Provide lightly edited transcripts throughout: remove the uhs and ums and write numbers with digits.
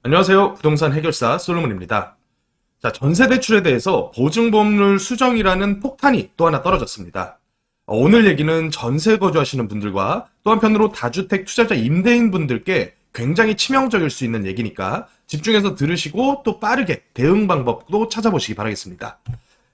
안녕하세요. 부동산 해결사 솔로몬입니다. 자, 전세 대출에 대해서 보증보험료 수정이라는 폭탄이 또 하나 떨어졌습니다. 오늘 얘기는 전세 거주하시는 분들과 또 한편으로 다주택 투자자 임대인 분들께 굉장히 치명적일 수 있는 얘기니까 집중해서 들으시고 또 빠르게 대응 방법도 찾아보시기 바라겠습니다.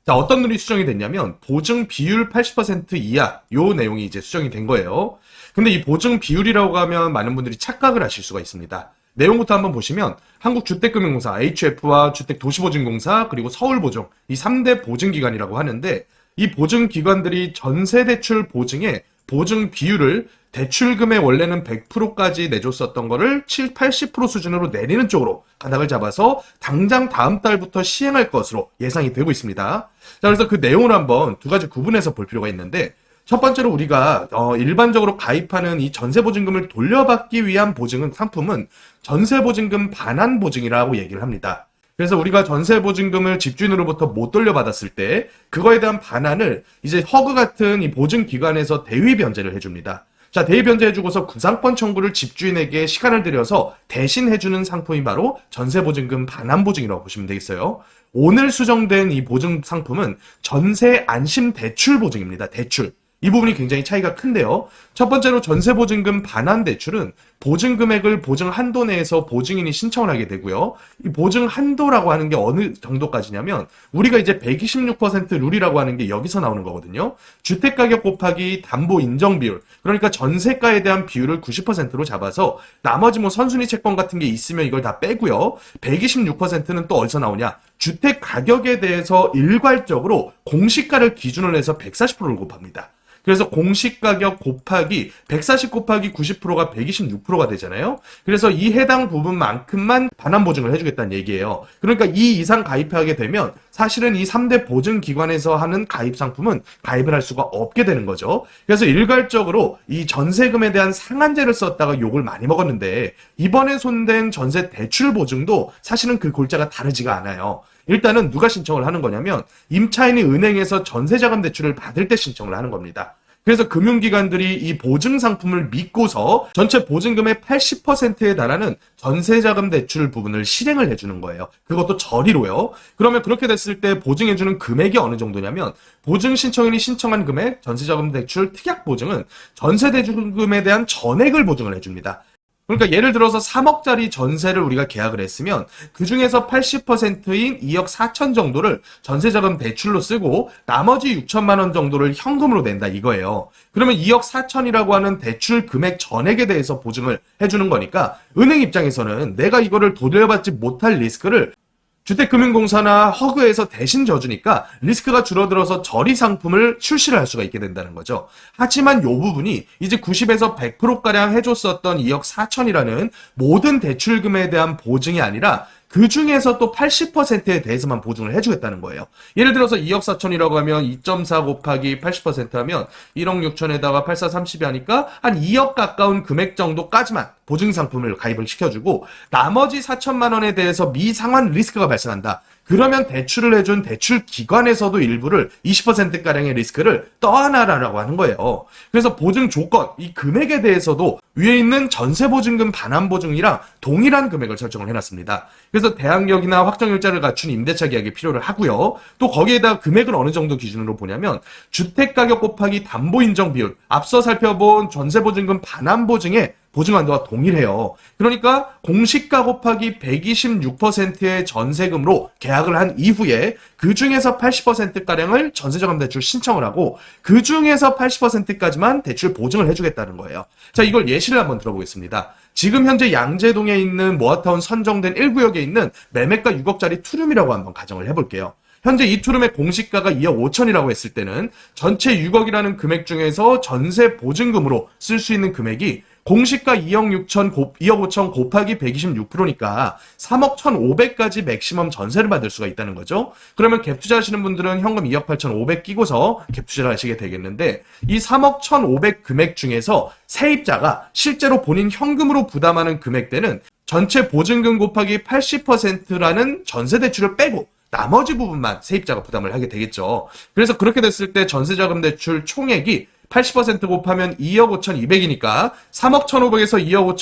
자, 어떤 룰이 수정이 됐냐면 보증 비율 80% 이하 요 내용이 이제 수정이 된 거예요. 근데 이 보증 비율이라고 하면 많은 분들이 착각을 하실 수가 있습니다. 내용부터 한번 보시면 한국주택금융공사 HF와 주택도시보증공사 그리고 서울보증 이 3대 보증기관이라고 하는데 이 보증기관들이 전세대출 보증의 보증 비율을 대출금의 원래는 100%까지 내줬었던 거를 7, 80% 수준으로 내리는 쪽으로 가닥을 잡아서 당장 다음 달부터 시행할 것으로 예상이 되고 있습니다. 자, 그래서 그 내용을 한번 두 가지 구분해서 볼 필요가 있는데 첫 번째로 우리가 일반적으로 가입하는 이 전세보증금을 돌려받기 위한 보증은 상품은 전세보증금 반환보증이라고 얘기를 합니다. 그래서 우리가 전세보증금을 집주인으로부터 못 돌려받았을 때 그거에 대한 반환을 이제 허그 같은 이 보증기관에서 대위 변제를 해줍니다. 자, 대위 변제해주고서 구상권 청구를 집주인에게 시간을 들여서 대신 해주는 상품이 바로 전세보증금 반환보증이라고 보시면 되겠어요. 오늘 수정된 이 보증 상품은 전세 안심 대출 보증입니다. 대출. 이 부분이 굉장히 차이가 큰데요. 첫 번째로 전세보증금 반환대출은 보증금액을 보증 한도 내에서 보증인이 신청을 하게 되고요. 이 보증 한도라고 하는 게 어느 정도까지냐면 우리가 이제 126% 룰이라고 하는 게 여기서 나오는 거거든요. 주택가격 곱하기 담보 인정 비율, 그러니까 전세가에 대한 비율을 90%로 잡아서 나머지 뭐 선순위 채권 같은 게 있으면 이걸 다 빼고요. 126%는 또 어디서 나오냐? 주택 가격에 대해서 일괄적으로 공시가를 기준으로 해서 140%를 곱합니다. 그래서 공시가격 곱하기 140 곱하기 90%가 126%가 되잖아요. 그래서 이 해당 부분만큼만 반환보증을 해주겠다는 얘기예요. 그러니까 이 이상 가입하게 되면 사실은 이 3대 보증기관에서 하는 가입 상품은 가입을 할 수가 없게 되는 거죠. 그래서 일괄적으로 이 전세금에 대한 상한제를 썼다가 욕을 많이 먹었는데 이번에 손댄 전세 대출 보증도 사실은 그 골자가 다르지가 않아요. 일단은 누가 신청을 하는 거냐면 임차인이 은행에서 전세자금 대출을 받을 때 신청을 하는 겁니다. 그래서 금융기관들이 이 보증 상품을 믿고서 전체 보증금의 80%에 달하는 전세자금 대출 부분을 실행을 해주는 거예요. 그것도 저리로요. 그러면 그렇게 됐을 때 보증해주는 금액이 어느 정도냐면 보증 신청인이 신청한 금액, 전세자금 대출 특약 보증은 전세대출금에 대한 전액을 보증을 해줍니다. 그러니까 예를 들어서 3억짜리 전세를 우리가 계약을 했으면 그 중에서 80%인 2억 4천 정도를 전세자금 대출로 쓰고 나머지 6천만 원 정도를 현금으로 낸다 이거예요. 그러면 2억 4천이라고 하는 대출 금액 전액에 대해서 보증을 해주는 거니까 은행 입장에서는 내가 이거를 돌려받지 못할 리스크를 주택금융공사나 허그에서 대신 져주니까 리스크가 줄어들어서 저리 상품을 출시를 할 수가 있게 된다는 거죠. 하지만 이 부분이 이제 90에서 100%가량 해줬었던 2억 4천이라는 모든 대출금에 대한 보증이 아니라 그 중에서 또 80%에 대해서만 보증을 해주겠다는 거예요. 예를 들어서 2억 4천이라고 하면 2.4 곱하기 80% 하면 1억 6천에다가 84, 30이 하니까 한 2억 가까운 금액 정도까지만 보증 상품을 가입을 시켜주고 나머지 4천만 원에 대해서 미상환 리스크가 발생한다. 그러면 대출을 해준 대출 기관에서도 일부를 20%가량의 리스크를 떠안아라라고 하는 거예요. 그래서 보증 조건, 이 금액에 대해서도 위에 있는 전세보증금 반환보증이랑 동일한 금액을 설정을 해놨습니다. 그래서 대항력이나 확정일자를 갖춘 임대차 계약이 필요를 하고요. 또 거기에다 금액을 어느 정도 기준으로 보냐면 주택가격 곱하기 담보인정 비율, 앞서 살펴본 전세보증금 반환보증의 보증 한도와 동일해요. 그러니까 공시가 곱하기 126%의 전세금으로 계약을 한 이후에 그 중에서 80%가량을 전세자금 대출 신청을 하고 그 중에서 80%까지만 대출 보증을 해주겠다는 거예요. 자, 이걸 예시를 한번 들어보겠습니다. 지금 현재 양재동에 있는 모아타운 선정된 1구역에 있는 매매가 6억짜리 투룸이라고 한번 가정을 해볼게요. 현재 이 투룸의 공시가가 2억 5천이라고 했을 때는 전체 6억이라는 금액 중에서 전세 보증금으로 쓸 수 있는 금액이 공시가 2억 5천 곱하기 126%니까 3억 1,500까지 맥시멈 전세를 받을 수가 있다는 거죠. 그러면 갭 투자하시는 분들은 현금 2억 8,500 끼고서 갭 투자를 하시게 되겠는데 이 3억 1,500 금액 중에서 세입자가 실제로 본인 현금으로 부담하는 금액대는 전체 보증금 곱하기 80%라는 전세 대출을 빼고 나머지 부분만 세입자가 부담을 하게 되겠죠. 그래서 그렇게 됐을 때 전세자금 대출 총액이 80% 곱하면 2억 5,200이니까 3억 1,500에서 2억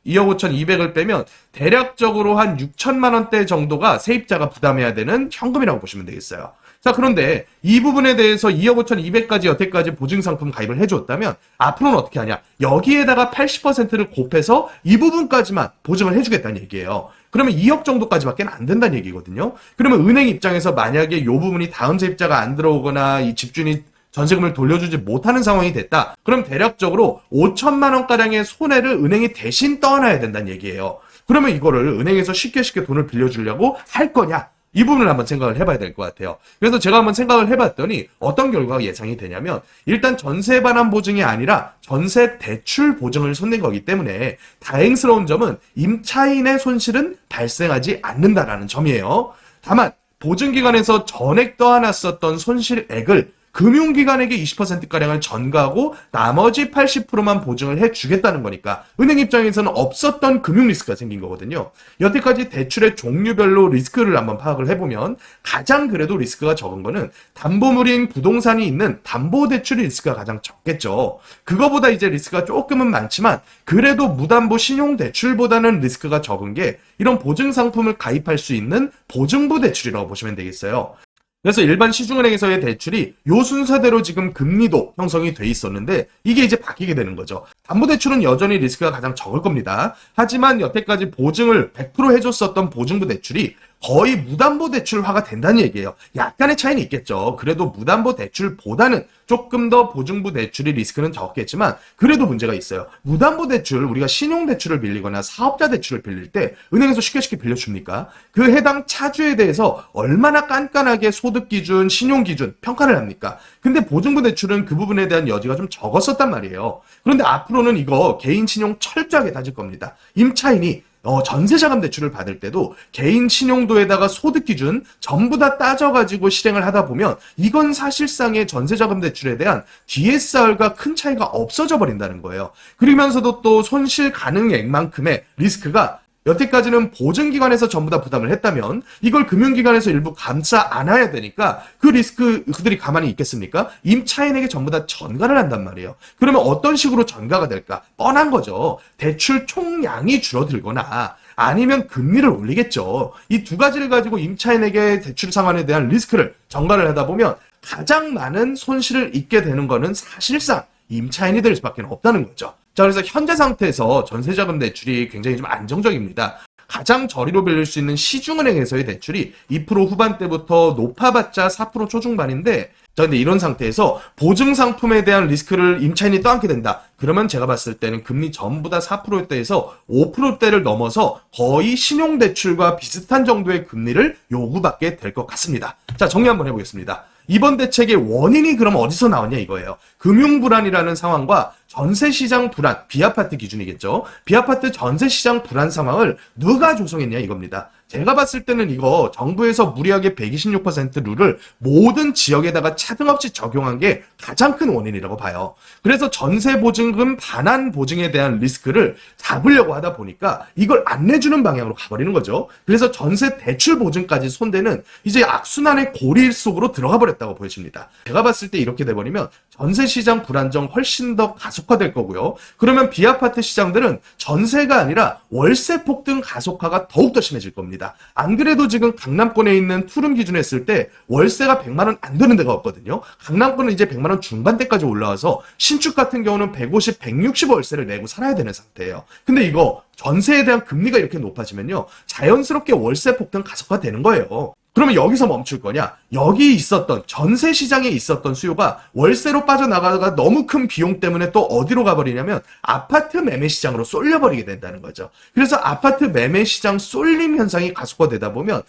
5,200을 빼면 대략적으로 한 6천만 원대 정도가 세입자가 부담해야 되는 현금이라고 보시면 되겠어요. 자, 그런데 이 부분에 대해서 2억 5,200까지 여태까지 보증상품 가입을 해줬다면 앞으로는 어떻게 하냐? 여기에다가 80%를 곱해서 이 부분까지만 보증을 해주겠다는 얘기예요. 그러면 2억 정도까지밖에 안 된다는 얘기거든요. 그러면 은행 입장에서 만약에 이 부분이 다음 세입자가 안 들어오거나 이 집주인이 전세금을 돌려주지 못하는 상황이 됐다. 그럼 대략적으로 5천만 원가량의 손해를 은행이 대신 떠안아야 된다는 얘기예요. 그러면 이거를 은행에서 쉽게 돈을 빌려주려고 할 거냐? 이 부분을 한번 생각을 해봐야 될 것 같아요. 그래서 제가 한번 생각을 해봤더니 어떤 결과가 예상이 되냐면 일단 전세 반환 보증이 아니라 전세 대출 보증을 손댄 거기 때문에 다행스러운 점은 임차인의 손실은 발생하지 않는다라는 점이에요. 다만 보증기관에서 전액 떠안았었던 손실액을 금융기관에게 20%가량을 전가하고 나머지 80%만 보증을 해주겠다는 거니까 은행 입장에서는 없었던 금융 리스크가 생긴 거거든요. 여태까지 대출의 종류별로 리스크를 한번 파악을 해보면 가장 그래도 리스크가 적은 거는 담보물인 부동산이 있는 담보대출 리스크가 가장 적겠죠. 그거보다 이제 리스크가 조금은 많지만 그래도 무담보 신용대출보다는 리스크가 적은 게 이런 보증상품을 가입할 수 있는 보증부 대출이라고 보시면 되겠어요. 그래서 일반 시중은행에서의 대출이 요 순서대로 지금 금리도 형성이 돼 있었는데 이게 이제 바뀌게 되는 거죠. 담보대출은 여전히 리스크가 가장 적을 겁니다. 하지만 여태까지 보증을 100% 해줬었던 보증부 대출이 거의 무담보 대출화가 된다는 얘기예요. 약간의 차이는 있겠죠. 그래도 무담보 대출보다는 조금 더 보증부 대출이 리스크는 적겠지만 그래도 문제가 있어요. 무담보 대출, 우리가 신용대출을 빌리거나 사업자 대출을 빌릴 때 은행에서 쉽게 빌려줍니까? 그 해당 차주에 대해서 얼마나 깐깐하게 소득기준, 신용기준 평가를 합니까? 근데 보증부 대출은 그 부분에 대한 여지가 좀 적었었단 말이에요. 그런데 앞으로는 이거 개인 신용 철저하게 따질 겁니다. 임차인이 전세자금 대출을 받을 때도 개인 신용도에다가 소득 기준 전부 다 따져가지고 실행을 하다 보면 이건 사실상의 전세자금 대출에 대한 DSR과 큰 차이가 없어져 버린다는 거예요. 그러면서도 또 손실 가능액만큼의 리스크가 여태까지는 보증기관에서 전부 다 부담을 했다면 이걸 금융기관에서 일부 감싸 안아야 되니까 그 리스크 그들이 가만히 있겠습니까? 임차인에게 전부 다 전가를 한단 말이에요. 그러면 어떤 식으로 전가가 될까? 뻔한 거죠. 대출 총량이 줄어들거나 아니면 금리를 올리겠죠. 이 두 가지를 가지고 임차인에게 대출 상환에 대한 리스크를 전가를 하다 보면 가장 많은 손실을 입게 되는 거는 사실상 임차인이 될 수밖에 없다는 거죠. 자, 그래서 현재 상태에서 전세자금 대출이 굉장히 좀 안정적입니다. 가장 저리로 빌릴 수 있는 시중은행에서의 대출이 2% 후반대부터 높아봤자 4% 초중반인데, 자, 근데 이런 상태에서 보증상품에 대한 리스크를 임차인이 떠안게 된다. 그러면 제가 봤을 때는 금리 전부 다 4%대에서 5%대를 넘어서 거의 신용대출과 비슷한 정도의 금리를 요구받게 될 것 같습니다. 자, 정리 한번 해보겠습니다. 이번 대책의 원인이 그럼 어디서 나왔냐 이거예요. 금융불안이라는 상황과 전세시장 불안, 비아파트 기준이겠죠. 비아파트 전세시장 불안 상황을 누가 조성했냐 이겁니다. 제가 봤을 때는 이거 정부에서 무리하게 126% 룰을 모든 지역에다가 차등없이 적용한 게 가장 큰 원인이라고 봐요. 그래서 전세보증금 반환 보증에 대한 리스크를 잡으려고 하다 보니까 이걸 안 내주는 방향으로 가버리는 거죠. 그래서 전세 대출 보증까지 손대는 이제 악순환의 고리 속으로 들어가 버렸다고 보여집니다. 제가 봤을 때 이렇게 돼버리면 전세시장 불안정 훨씬 더 가속화될 거고요. 그러면 비아파트 시장들은 전세가 아니라 월세 폭등 가속화가 더욱더 심해질 겁니다. 안 그래도 지금 강남권에 있는 투룸 기준 했을 때 월세가 100만 원 안 되는 데가 없거든요. 강남권은 이제 100만 원 중반대까지 올라와서 신축 같은 경우는 150, 160 월세를 내고 살아야 되는 상태예요. 근데 이거 전세에 대한 금리가 이렇게 높아지면요. 자연스럽게 월세 폭등 가속화되는 거예요. 그러면 여기서 멈출 거냐? 여기 있었던 전세 시장에 있었던 수요가 월세로 빠져나가다가 너무 큰 비용 때문에 또 어디로 가버리냐면 아파트 매매 시장으로 쏠려버리게 된다는 거죠. 그래서 아파트 매매 시장 쏠림 현상이 가속화되다 보면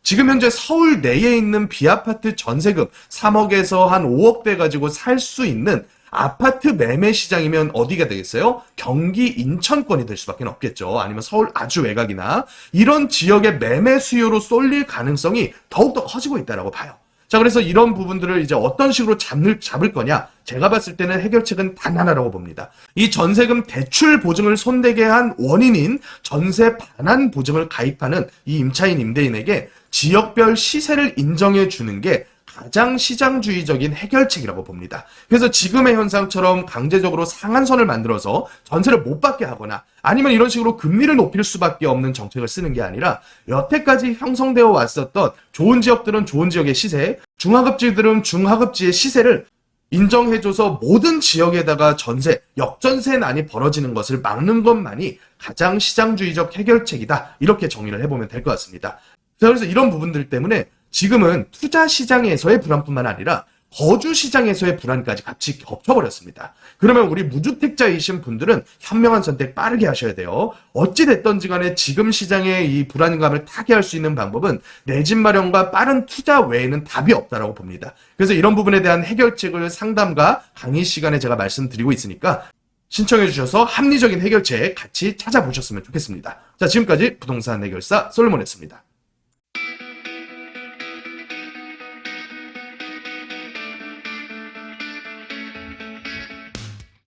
지금 현재 서울 내에 있는 비아파트 전세금 3억에서 한 5억대 가지고 살 수 있는 아파트 매매 시장이면 어디가 되겠어요? 경기 인천권이 될 수밖에 없겠죠. 아니면 서울 아주 외곽이나 이런 지역의 매매 수요로 쏠릴 가능성이 더욱더 커지고 있다고 봐요. 자, 그래서 이런 부분들을 이제 어떤 식으로 잡을 거냐? 제가 봤을 때는 해결책은 단 하나라고 봅니다. 이 전세금 대출 보증을 손대게 한 원인인 전세 반환 보증을 가입하는 이 임차인 임대인에게 지역별 시세를 인정해 주는 게 가장 시장주의적인 해결책이라고 봅니다. 그래서 지금의 현상처럼 강제적으로 상한선을 만들어서 전세를 못 받게 하거나 아니면 이런 식으로 금리를 높일 수밖에 없는 정책을 쓰는 게 아니라 여태까지 형성되어 왔었던 좋은 지역들은 좋은 지역의 시세, 중하급지들은 중하급지의 시세를 인정해줘서 모든 지역에다가 전세, 역전세난이 벌어지는 것을 막는 것만이 가장 시장주의적 해결책이다. 이렇게 정의를 해보면 될 것 같습니다. 그래서 이런 부분들 때문에 지금은 투자 시장에서의 불안뿐만 아니라 거주 시장에서의 불안까지 같이 겹쳐버렸습니다. 그러면 우리 무주택자이신 분들은 현명한 선택 빠르게 하셔야 돼요. 어찌됐던지 간에 지금 시장의 이 불안감을 타개할 수 있는 방법은 내 집 마련과 빠른 투자 외에는 답이 없다라고 봅니다. 그래서 이런 부분에 대한 해결책을 상담과 강의 시간에 제가 말씀드리고 있으니까 신청해 주셔서 합리적인 해결책 같이 찾아보셨으면 좋겠습니다. 자, 지금까지 부동산 해결사 솔로몬이었습니다.